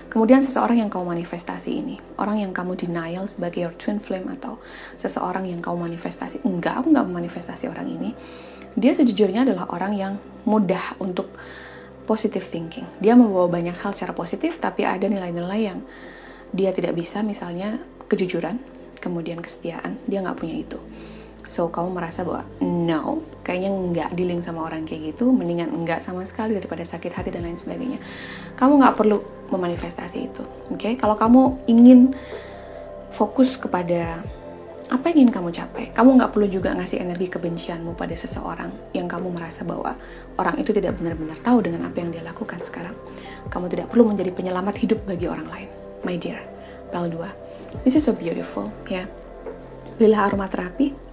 Kemudian seseorang yang kamu manifestasi ini, orang yang kamu denial sebagai your twin flame, atau seseorang yang kamu manifestasi, aku nggak memanifestasi orang ini. Dia sejujurnya adalah orang yang mudah untuk positive thinking. Dia membawa banyak hal secara positif, tapi ada nilai-nilai yang dia tidak bisa, misalnya kejujuran, kemudian kesetiaan, dia nggak punya itu. So, kamu merasa bahwa, no, kayaknya nggak dealing sama orang kayak gitu, mendingan nggak sama sekali daripada sakit hati dan lain sebagainya. Kamu nggak perlu memanifestasi itu, oke? Kalau kamu ingin fokus kepada apa yang ingin kamu capai, kamu nggak perlu juga ngasih energi kebencianmu pada seseorang yang kamu merasa bahwa orang itu tidak benar-benar tahu dengan apa yang dia lakukan sekarang. Kamu tidak perlu menjadi penyelamat hidup bagi orang lain, my dear. PAL 2. This is so beautiful, ya. Pilihlah aromaterapi.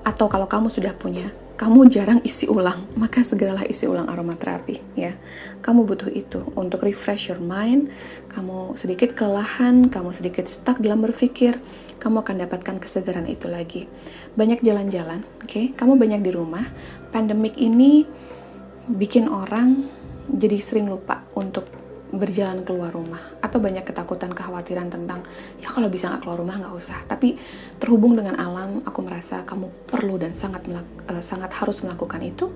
Atau kalau kamu sudah punya, kamu jarang isi ulang, maka segeralah isi ulang aromaterapi, ya. Kamu butuh itu untuk refresh your mind. Kamu sedikit kelelahan, kamu sedikit stuck dalam berpikir, kamu akan dapatkan kesegaran itu lagi. Banyak jalan-jalan, oke? Kamu banyak di rumah. Pandemik ini bikin orang jadi sering lupa untuk berjalan keluar rumah, atau banyak ketakutan, kekhawatiran tentang, ya kalau bisa nggak keluar rumah nggak usah. Tapi terhubung dengan alam, aku merasa kamu perlu dan sangat harus melakukan itu,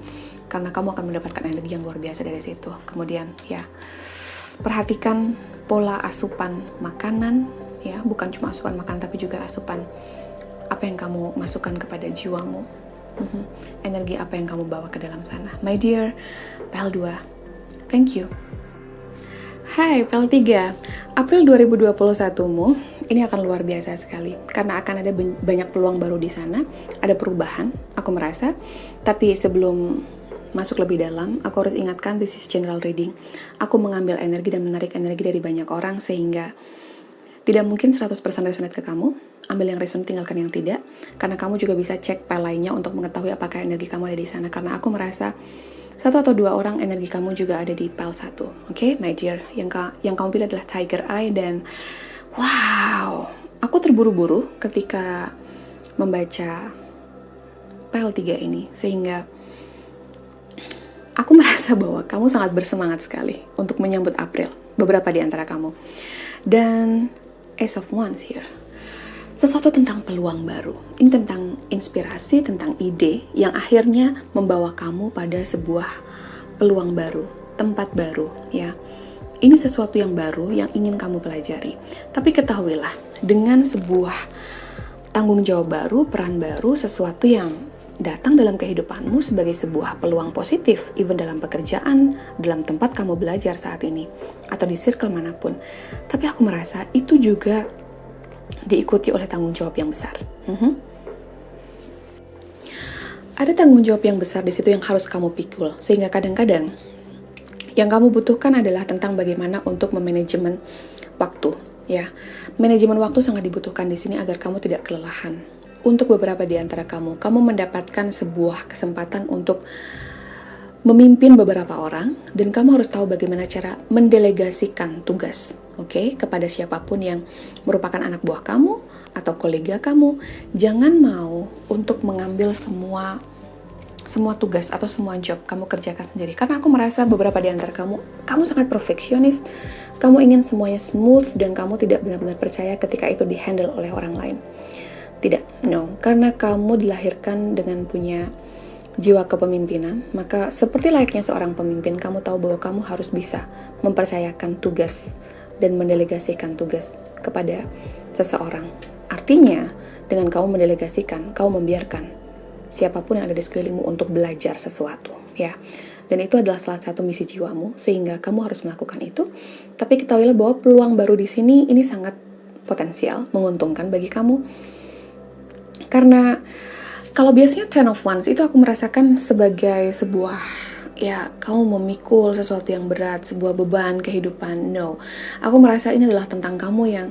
karena kamu akan mendapatkan energi yang luar biasa dari situ. Kemudian, ya, perhatikan pola asupan makanan, ya, bukan cuma asupan makan, tapi juga asupan apa yang kamu masukkan kepada jiwamu. Energi apa yang kamu bawa ke dalam sana. My dear PAL 2, thank you. Hai PAL 3, April 2021-mu ini akan luar biasa sekali, karena akan ada banyak peluang baru di sana, ada perubahan, aku merasa. Tapi sebelum masuk lebih dalam, aku harus ingatkan, this is general reading. Aku mengambil energi dan menarik energi dari banyak orang, sehingga tidak mungkin 100% resonate ke kamu. Ambil yang resonate, tinggalkan yang tidak, karena kamu juga bisa cek PAL lainnya untuk mengetahui apakah energi kamu ada di sana, karena aku merasa 1 atau 2 orang energi kamu juga ada di PAL 1. Oke, my dear. Yang kamu pilih adalah Tiger Eye, dan wow, aku terburu-buru ketika membaca PAL 3 ini, sehingga aku merasa bahwa kamu sangat bersemangat sekali untuk menyambut April, beberapa di antara kamu. Dan Ace of Wands here, sesuatu tentang peluang baru. Ini tentang inspirasi, tentang ide yang akhirnya membawa kamu pada sebuah peluang baru, tempat baru, ya. Ini sesuatu yang baru yang ingin kamu pelajari. Tapi ketahuilah, dengan sebuah tanggung jawab baru, peran baru, sesuatu yang datang dalam kehidupanmu sebagai sebuah peluang positif, even dalam pekerjaan, dalam tempat kamu belajar saat ini, atau di circle manapun. Tapi aku merasa itu juga diikuti oleh tanggung jawab yang besar. Ada tanggung jawab yang besar di situ yang harus kamu pikul, sehingga kadang-kadang yang kamu butuhkan adalah tentang bagaimana untuk memanajemen waktu, ya. Manajemen waktu sangat dibutuhkan di sini agar kamu tidak kelelahan. Untuk beberapa di antara kamu mendapatkan sebuah kesempatan untuk memimpin beberapa orang, dan kamu harus tahu bagaimana cara mendelegasikan tugas, oke, kepada siapapun yang merupakan anak buah kamu atau kolega kamu. Jangan mau untuk mengambil semua tugas atau semua job kamu kerjakan sendiri, karena aku merasa beberapa di antara kamu sangat perfeksionis, kamu ingin semuanya smooth, dan kamu tidak benar-benar percaya ketika itu dihandle oleh orang lain. Tidak, no, karena kamu dilahirkan dengan punya jiwa kepemimpinan, maka seperti layaknya seorang pemimpin, kamu tahu bahwa kamu harus bisa mempercayakan tugas dan mendelegasikan tugas kepada seseorang. Artinya, dengan kamu mendelegasikan, kamu membiarkan siapapun yang ada di sekelilingmu untuk belajar sesuatu, ya. Dan itu adalah salah satu misi jiwamu, sehingga kamu harus melakukan itu. Tapi ketahuilah bahwa peluang baru di sini ini sangat potensial, menguntungkan bagi kamu. Karena kalau biasanya 10 of Wands itu aku merasakan sebagai sebuah, ya, kamu memikul sesuatu yang berat, sebuah beban kehidupan. No, aku merasa ini adalah tentang kamu yang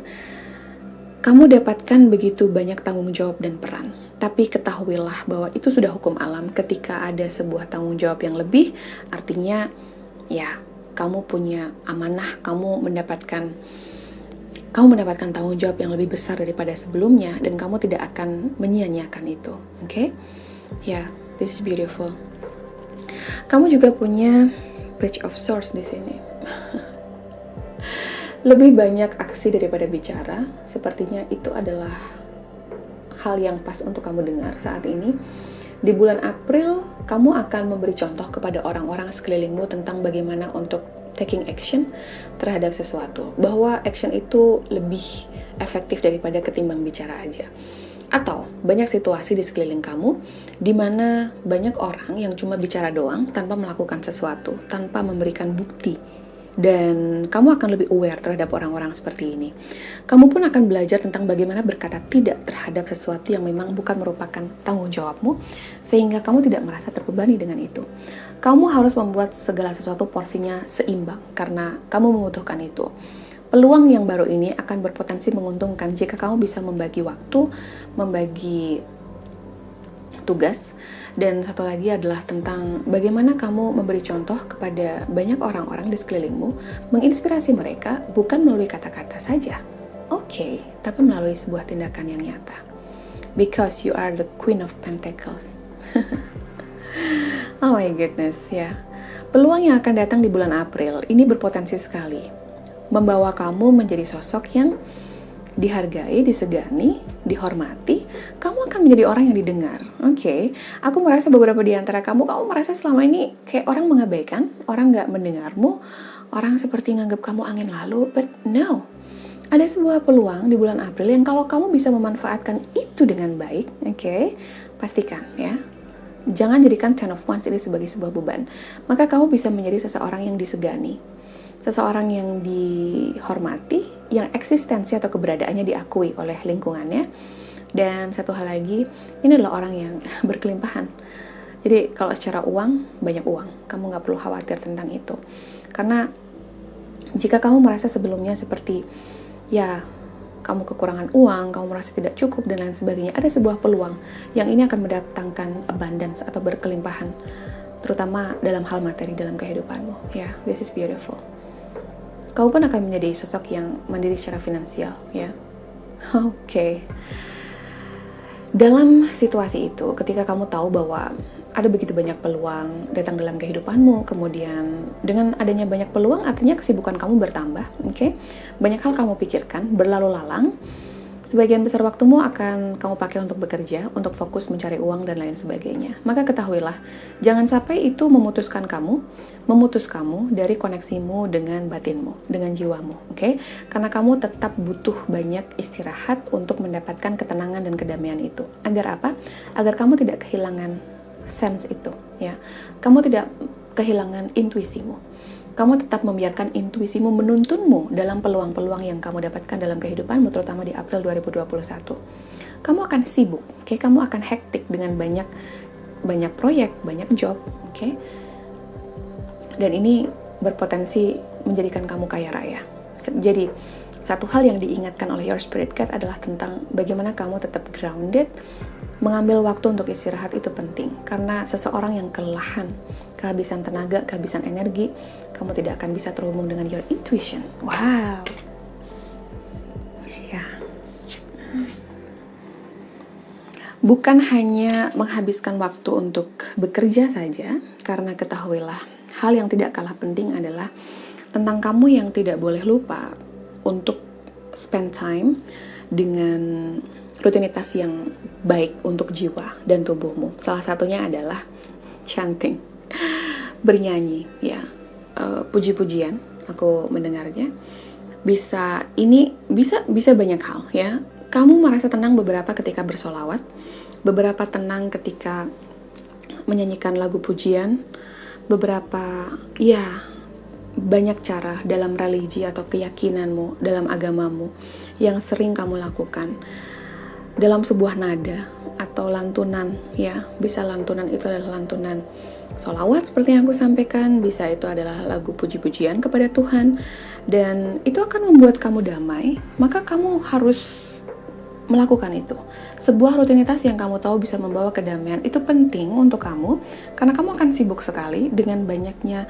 kamu dapatkan begitu banyak tanggung jawab dan peran. Tapi ketahuilah bahwa itu sudah hukum alam. Ketika ada sebuah tanggung jawab yang lebih, artinya ya kamu punya amanah, kamu mendapatkan tanggung jawab yang lebih besar daripada sebelumnya, dan kamu tidak akan menyia-nyiakan itu. Oke? Ya, this is beautiful. Kamu juga punya Page of Swords di sini. Lebih banyak aksi daripada bicara. Sepertinya itu adalah hal yang pas untuk kamu dengar saat ini. Di bulan April, kamu akan memberi contoh kepada orang-orang sekelilingmu tentang bagaimana untuk taking action terhadap sesuatu. Bahwa action itu lebih efektif daripada ketimbang bicara aja. Atau banyak situasi di sekeliling kamu di mana banyak orang yang cuma bicara doang tanpa melakukan sesuatu, tanpa memberikan bukti. Dan kamu akan lebih aware terhadap orang-orang seperti ini. Kamu pun akan belajar tentang bagaimana berkata tidak terhadap sesuatu yang memang bukan merupakan tanggung jawabmu, sehingga kamu tidak merasa terbebani dengan itu. Kamu harus membuat segala sesuatu porsinya seimbang, karena kamu membutuhkan itu. Peluang yang baru ini akan berpotensi menguntungkan jika kamu bisa membagi waktu, membagi tugas. Dan satu lagi adalah tentang bagaimana kamu memberi contoh kepada banyak orang-orang di sekelilingmu, menginspirasi mereka bukan melalui kata-kata saja, tapi melalui sebuah tindakan yang nyata. Because you are the Queen of Pentacles. Oh my goodness, ya. Peluang yang akan datang di bulan April ini berpotensi sekali membawa kamu menjadi sosok yang dihargai, disegani, dihormati. Kamu akan menjadi orang yang didengar. Aku merasa beberapa di antara kamu merasa selama ini kayak orang mengabaikan, orang nggak mendengarmu, orang seperti nganggap kamu angin lalu. But no, ada sebuah peluang di bulan April yang kalau kamu bisa memanfaatkan itu dengan baik, pastikan ya. Jangan jadikan 10 of Wands ini sebagai sebuah beban. Maka kamu bisa menjadi seseorang yang disegani, seseorang yang dihormati, yang eksistensi atau keberadaannya diakui oleh lingkungannya. Dan satu hal lagi, ini adalah orang yang berkelimpahan. Jadi kalau secara uang, banyak uang. Kamu nggak perlu khawatir tentang itu. Karena jika kamu merasa sebelumnya seperti, ya, kamu kekurangan uang, kamu merasa tidak cukup, dan lain sebagainya, ada sebuah peluang yang ini akan mendatangkan abundance atau berkelimpahan, terutama dalam hal materi dalam kehidupanmu. Ya, this is beautiful. Kamu pun akan menjadi sosok yang mandiri secara finansial, ya. Dalam situasi itu, ketika kamu tahu bahwa ada begitu banyak peluang datang dalam kehidupanmu, kemudian dengan adanya banyak peluang, artinya kesibukan kamu bertambah, Banyak hal kamu pikirkan, berlalu lalang. Sebagian besar waktumu akan kamu pakai untuk bekerja, untuk fokus mencari uang dan lain sebagainya. Maka ketahuilah, jangan sampai itu memutus kamu dari koneksimu dengan batinmu, dengan jiwamu, Karena kamu tetap butuh banyak istirahat untuk mendapatkan ketenangan dan kedamaian itu. Agar apa? Agar kamu tidak kehilangan sense itu, ya. Kamu tidak kehilangan intuisimu. Kamu tetap membiarkan intuisimu menuntunmu dalam peluang-peluang yang kamu dapatkan dalam kehidupanmu, terutama di April 2021. Kamu akan sibuk, Kamu akan hektik dengan banyak proyek, banyak job, Dan ini berpotensi menjadikan kamu kaya raya. Jadi, satu hal yang diingatkan oleh Your Spirit Guide adalah tentang bagaimana kamu tetap grounded. Mengambil waktu untuk istirahat itu penting, karena seseorang yang kelelahan, kehabisan tenaga, kehabisan energi, kamu tidak akan bisa terhubung dengan your intuition. Wow. Ya. Bukan hanya menghabiskan waktu untuk bekerja saja, karena ketahuilah, hal yang tidak kalah penting adalah tentang kamu yang tidak boleh lupa untuk spend time dengan rutinitas yang baik untuk jiwa dan tubuhmu. Salah satunya adalah chanting, bernyanyi, ya, puji-pujian. Aku mendengarnya. Bisa banyak hal ya. Kamu merasa tenang beberapa ketika bersolawat, beberapa tenang ketika menyanyikan lagu pujian, beberapa ya banyak cara dalam religi atau keyakinanmu, dalam agamamu yang sering kamu lakukan dalam sebuah nada atau lantunan ya. Bisa lantunan itu adalah lantunan solawat seperti yang aku sampaikan, bisa itu adalah lagu puji-pujian kepada Tuhan, dan itu akan membuat kamu damai. Maka kamu harus melakukan itu. Sebuah rutinitas yang kamu tahu bisa membawa kedamaian itu penting untuk kamu, karena kamu akan sibuk sekali dengan banyaknya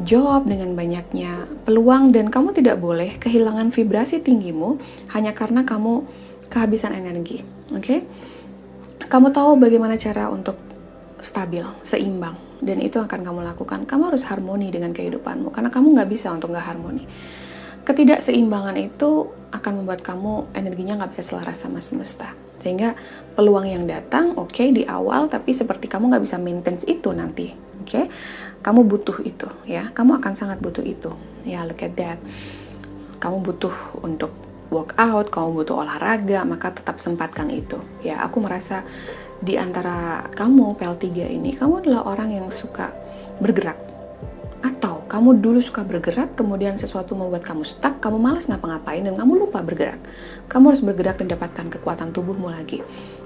job, dengan banyaknya peluang, dan kamu tidak boleh kehilangan vibrasi tinggimu hanya karena kamu kehabisan energi. Oke? Kamu tahu bagaimana cara untuk stabil, seimbang, dan itu akan kamu lakukan. Kamu harus harmoni dengan kehidupanmu, karena kamu nggak bisa untuk nggak harmoni. Ketidakseimbangan itu akan membuat kamu energinya nggak bisa selaras sama semesta, sehingga peluang yang datang di awal, tapi seperti kamu nggak bisa maintain itu nanti. Kamu butuh itu ya, kamu akan sangat butuh itu ya. Look at that. Kamu butuh untuk workout, kamu butuh olahraga, maka tetap sempatkan itu ya. Aku merasa di antara kamu PL3 ini, kamu adalah orang yang suka bergerak, atau kamu dulu suka bergerak, kemudian sesuatu membuat kamu stuck, kamu malas ngapa-ngapain, dan kamu lupa bergerak. Kamu harus bergerak dan dapatkan kekuatan tubuhmu lagi.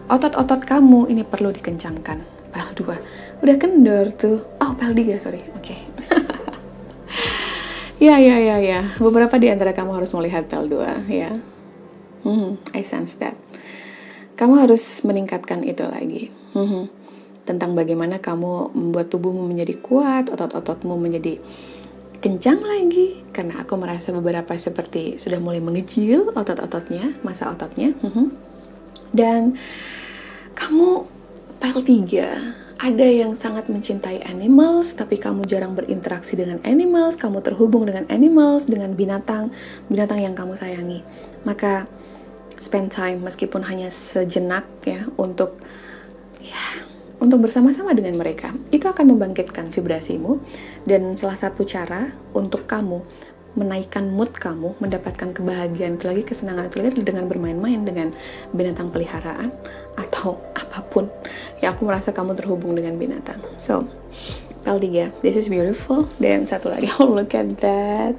Otot-otot kamu ini perlu dikencangkan. PL2 udah kendor tuh. PL3 sorry. Ya. Beberapa di antara kamu harus melihat PL2 ya. I sense that. Kamu harus meningkatkan itu lagi. Tentang bagaimana kamu membuat tubuhmu menjadi kuat, otot-ototmu menjadi kencang lagi. Karena aku merasa beberapa seperti sudah mulai mengecil otot-ototnya, masa ototnya. Dan kamu PL3, ada yang sangat mencintai animals, tapi kamu jarang berinteraksi dengan animals, kamu terhubung dengan animals, dengan binatang yang kamu sayangi. Maka spend time meskipun hanya sejenak ya untuk bersama-sama dengan mereka. Itu akan membangkitkan vibrasimu, dan salah satu cara untuk kamu menaikkan mood kamu, mendapatkan kebahagiaan itu lagi, kesenangan itu lagi, dengan bermain-main dengan binatang peliharaan atau apapun ya. Aku merasa kamu terhubung dengan binatang. So, PL3, this is beautiful. Dan satu lagi, look at that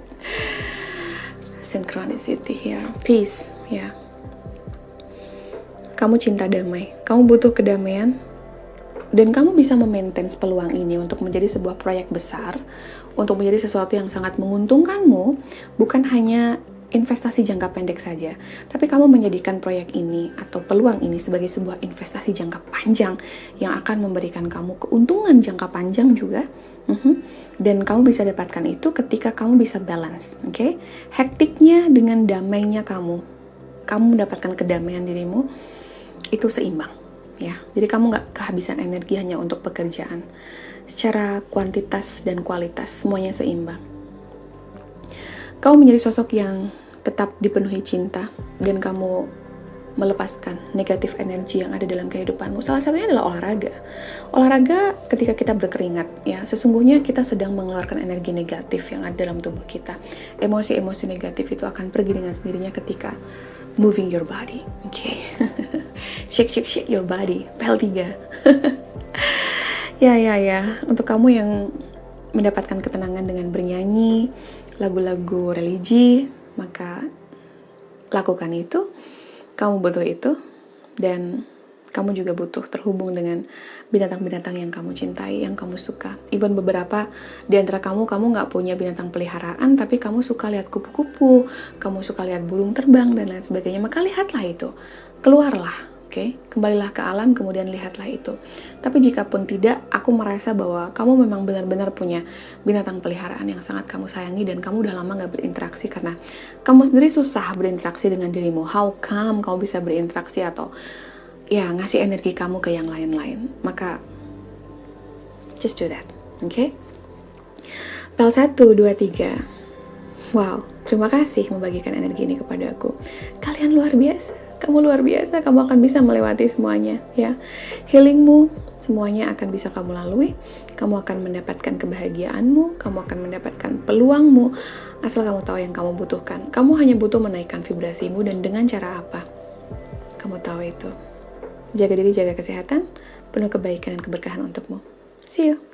synchronicity here, peace ya. Kamu cinta damai, kamu butuh kedamaian, dan kamu bisa memaintain peluang ini untuk menjadi sebuah proyek besar, untuk menjadi sesuatu yang sangat menguntungkanmu, bukan hanya investasi jangka pendek saja, tapi kamu menjadikan proyek ini atau peluang ini sebagai sebuah investasi jangka panjang yang akan memberikan kamu keuntungan jangka panjang juga. Dan kamu bisa dapatkan itu ketika kamu bisa balance, hektiknya dengan damainya kamu mendapatkan kedamaian dirimu, itu seimbang ya. Jadi kamu nggak kehabisan energi hanya untuk pekerjaan. Secara kuantitas dan kualitas semuanya seimbang. Kamu menjadi sosok yang tetap dipenuhi cinta, dan kamu melepaskan negatif energi yang ada dalam kehidupanmu. Salah satunya adalah olahraga. Olahraga ketika kita berkeringat ya, sesungguhnya kita sedang mengeluarkan energi negatif yang ada dalam tubuh kita. Emosi-emosi negatif itu akan pergi dengan sendirinya ketika moving your body. Shake your body. PL3. Ya. Untuk kamu yang mendapatkan ketenangan dengan bernyanyi lagu-lagu religi, maka lakukan itu. Kamu butuh itu, dan kamu juga butuh terhubung dengan binatang-binatang yang kamu cintai, yang kamu suka. Even beberapa di antara kamu nggak punya binatang peliharaan, tapi kamu suka lihat kupu-kupu, kamu suka lihat burung terbang, dan lain sebagainya. Maka lihatlah itu, keluarlah, kembalilah ke alam, kemudian lihatlah itu. Tapi jika pun tidak, aku merasa bahwa kamu memang benar-benar punya binatang peliharaan yang sangat kamu sayangi, dan kamu udah lama gak berinteraksi karena kamu sendiri susah berinteraksi dengan dirimu. How come kamu bisa berinteraksi atau ya ngasih energi kamu ke yang lain-lain? Maka just do that, PL 1, 2, 3. Wow, terima kasih membagikan energi ini kepada aku. Kalian luar biasa. Kamu luar biasa, kamu akan bisa melewati semuanya ya. Healingmu, semuanya akan bisa kamu lalui. Kamu akan mendapatkan kebahagiaanmu, kamu akan mendapatkan peluangmu, Asal kamu tahu yang kamu butuhkan. Kamu hanya butuh menaikkan vibrasimu, dan dengan cara apa? Kamu tahu itu. Jaga diri, jaga kesehatan, penuh kebaikan dan keberkahan untukmu. See you!